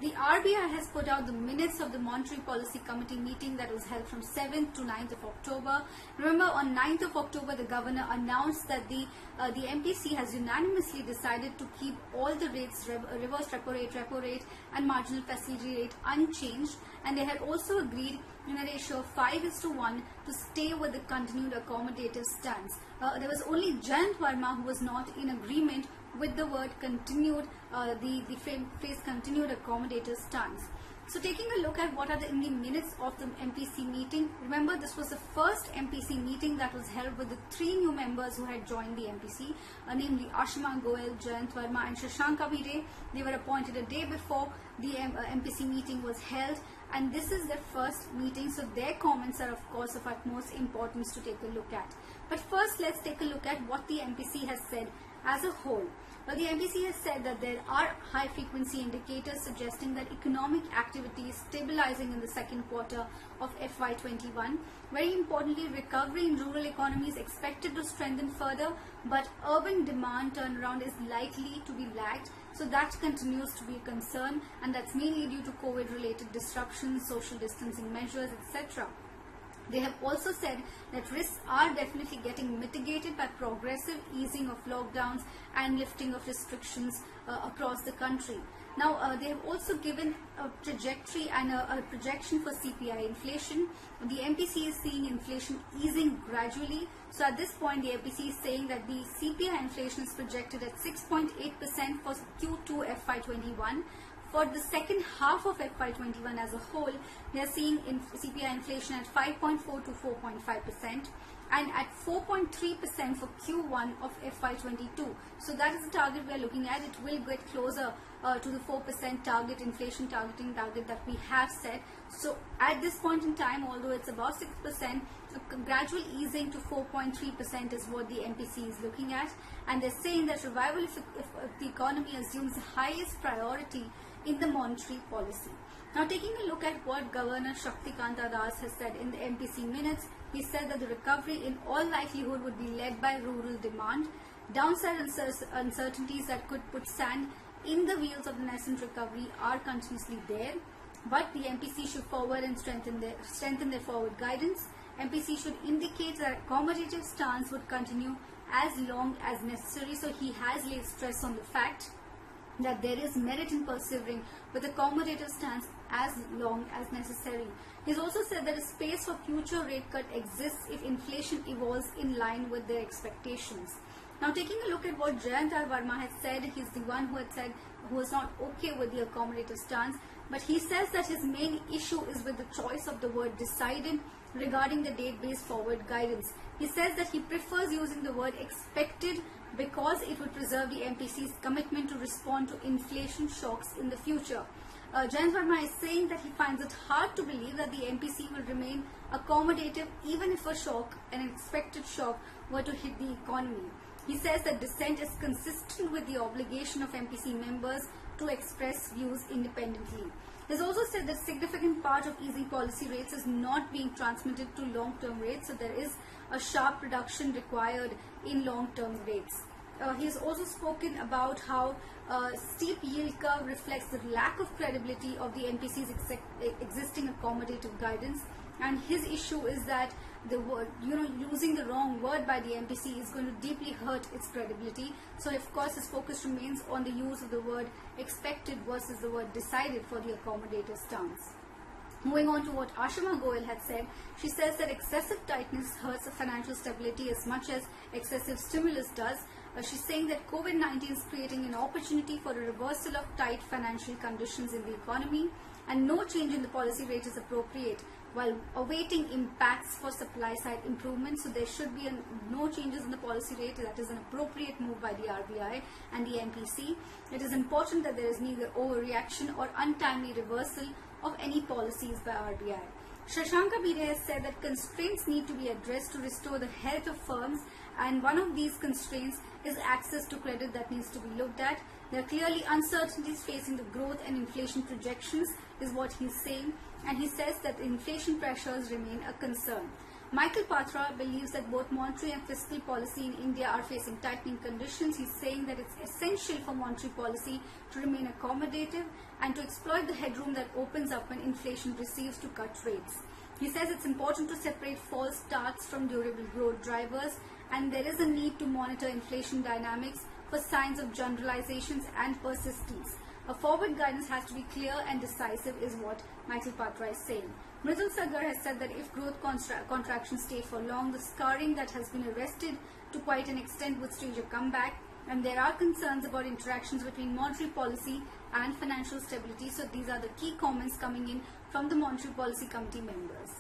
The RBI has put out the minutes of the Monetary Policy Committee meeting that was held from 7th to 9th of October. Remember, on 9th of October, the governor announced that the MPC has unanimously decided to keep all the rates, reverse repo rate and marginal facility rate unchanged, and they had also agreed in a ratio of 5:1 to stay with the continued accommodative stance. There was only Jayanth Varma who was not in agreement with the word continued, the phrase continued accommodative stance. So taking a look at what are in the minutes of the MPC meeting, remember this was the first MPC meeting that was held with the 3 new members who had joined the MPC, namely Ashima Goyal, Jayanth Varma and Shashanka Bhide. They were appointed a day before the MPC meeting was held, and this is their first meeting, so their comments are of course of utmost importance to take a look at. But first let's take a look at what the MPC has said as a whole. Well, the MPC has said that there are high frequency indicators suggesting that economic activity is stabilizing in the second quarter of FY21. Very importantly, recovery in rural economy is expected to strengthen further, but urban demand turnaround is likely to be lagged. So that continues to be a concern, and that's mainly due to COVID related disruptions, social distancing measures, etc. They have also said that risks are definitely getting mitigated by progressive easing of lockdowns and lifting of restrictions across the country. Now, they have also given a trajectory and a projection for CPI inflation. The MPC is seeing inflation easing gradually. So at this point, the MPC is saying that the CPI inflation is projected at 6.8% for Q2 FY21. For the second half of FY21 as a whole, they are seeing CPI inflation at 5.4 to 4.5% and at 4.3% for Q1 of FY22. So that is the target we are looking at. It will get closer to the 4% target, inflation target that we have set. So at this point in time, although it's about 6%, a gradual easing to 4.3% is what the MPC is looking at. And they're saying that revival if the economy assumes the highest priority in the monetary policy. Now, taking a look at what Governor Shaktikanta Das has said in the MPC minutes, he said that the recovery in all likelihood would be led by rural demand. Downside uncertainties that could put sand in the wheels of the nascent recovery are continuously there, but the MPC should forward and strengthen their forward guidance. MPC should indicate that accommodative stance would continue as long as necessary. So he has laid stress on the fact that there is merit in persevering with accommodative stance as long as necessary. He's also said that a space for future rate cut exists if inflation evolves in line with their expectations. Now, taking a look at what Jayanth Varma has said, he's the one who had said who was not okay with the accommodative stance, but he says that his main issue is with the choice of the word decided regarding the date-based forward guidance. He says that he prefers using the word expected because it would preserve the MPC's commitment to respond to inflation shocks in the future. Jayanth Varma is saying that he finds it hard to believe that the MPC will remain accommodative even if a shock, an expected shock, were to hit the economy. He says that dissent is consistent with the obligation of MPC members to express views independently. He has also said that significant part of easing policy rates is not being transmitted to long-term rates, so there is a sharp reduction required in long-term rates. He has also spoken about how steep yield curve reflects the lack of credibility of the MPC's existing accommodative guidance, and his issue is that the word, using the wrong word by the MPC is going to deeply hurt its credibility. So of course his focus remains on the use of the word expected versus the word decided for the accommodative stance. Moving on to what Ashima Goyal had said, she says that excessive tightness hurts financial stability as much as excessive stimulus does. She's saying that COVID-19 is creating an opportunity for a reversal of tight financial conditions in the economy, and no change in the policy rate is appropriate while awaiting impacts for supply side improvements. So there should be no changes in the policy rate. That is an appropriate move by the RBI and the MPC. It is important that there is neither overreaction or untimely reversal of any policies by RBI. Shashanka Bhide has said that constraints need to be addressed to restore the health of firms, and one of these constraints is access to credit that needs to be looked at. There are clearly uncertainties facing the growth and inflation projections is what he's saying, and he says that inflation pressures remain a concern. Michael Patra believes that both monetary and fiscal policy in India are facing tightening conditions. He's saying that it's essential for monetary policy to remain accommodative and to exploit the headroom that opens up when inflation receives to cut rates. He says it's important to separate false starts from durable growth drivers, and there is a need to monitor inflation dynamics for signs of generalizations and persistence. A forward guidance has to be clear and decisive is what Michael Patra is saying. Mridul Sagar has said that if growth contractions stay for long, the scarring that has been arrested to quite an extent would stage a comeback, and there are concerns about interactions between monetary policy and financial stability. So these are the key comments coming in from the Monetary Policy Committee members.